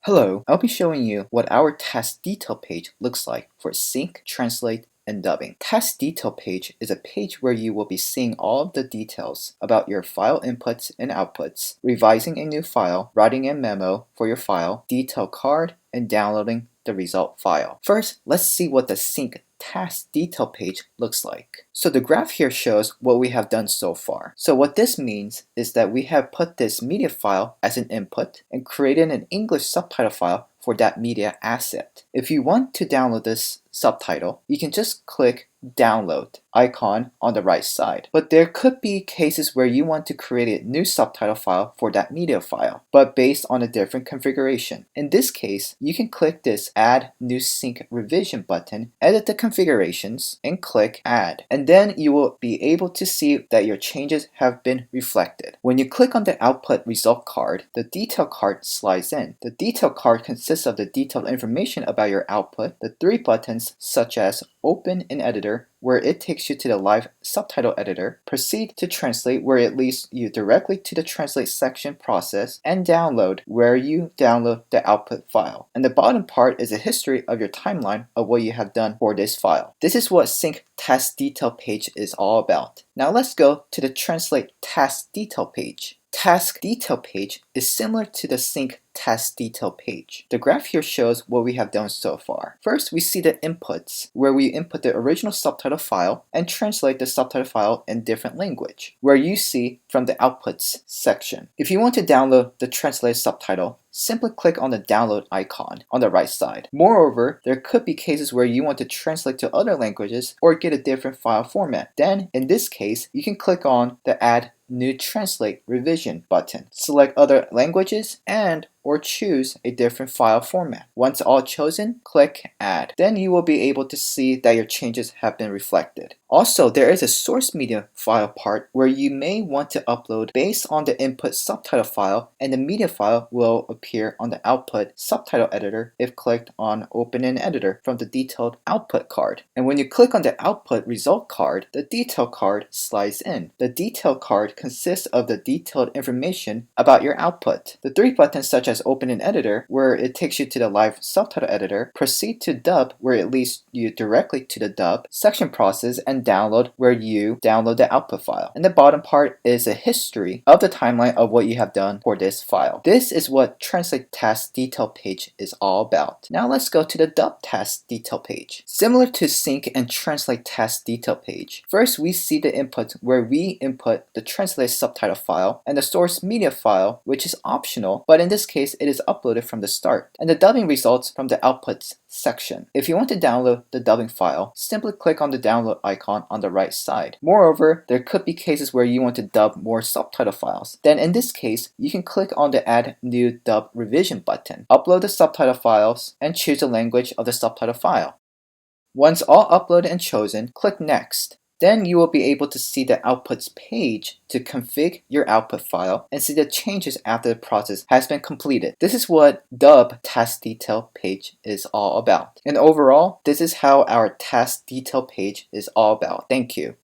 Hello, I'll be showing you what our task detail page looks like for sync, translate, and dubbing. Task detail page is a page where you will be seeing all of the details about your file inputs and outputs, revising a new file, writing a memo for your file, detail card, and downloading the result file. First, let's see what the sync task detail page looks like. So the graph here shows what we have done so far. So what this means is that we have put this media file as an input and created an English subtitle file for that media asset. If you want to download this subtitle, you can just click download icon on the right side. But there could be cases where you want to create a new subtitle file for that media file, but based on a different configuration. In this case, you can click this add new sync revision button, edit the configurations, and click add. And then you will be able to see that your changes have been reflected. When you click on the output result card, the detail card slides in. The detail card consists of the detailed information about your output, the three buttons such as open in editor, where it takes you to the live subtitle editor, proceed to translate, where it leads you directly to the translate section process, and download, where you download the output file. And the bottom part is a history of your timeline of what you have done for this file. This is what sync task detail page is all about. Now let's go to the translate task detail page. Task detail page is similar to the sync task detail page. The graph here shows what we have done so far. First, we see the inputs, where we input the original subtitle file and translate the subtitle file in different language, where you see from the outputs section. If you want to download the translated subtitle, simply click on the download icon on the right side. Moreover, there could be cases where you want to translate to other languages or get a different file format. Then, in this case, you can click on the add new translate revision button. Select other languages and or choose a different file format. Once all chosen, click add. Then you will be able to see that your changes have been reflected. Also, there is a source media file part where you may want to upload based on the input subtitle file, and the media file will appear on the output subtitle editor if clicked on open in editor from the detailed output card. And when you click on the output result card, the detail card slides in. The detail card consists of the detailed information about your output. The three buttons such as open in editor, where it takes you to the live subtitle editor, proceed to dub, where it leads you directly to the dub section process, and download, where you download the output file. And the bottom part is a history of the timeline of what you have done for this file. This is what translate task detail page is all about. Now let's go to the dub task detail page. Similar to sync and translate task detail page, first we see the input, where we input the translated subtitle file and the source media file, which is optional, but in this case it is uploaded from the start, and the dubbing results from the outputs section. If you want to download the dubbing file, simply click on the download icon on the right side. Moreover, there could be cases where you want to dub more subtitle files. Then in this case, you can click on the add new dub revision button, upload the subtitle files, and choose the language of the subtitle file. Once all uploaded and chosen, click next. Then you will be able to see the outputs page to configure your output file and see the changes after the process has been completed. This is what dub task detail page is all about. And overall, this is how our task detail page is all about. Thank you.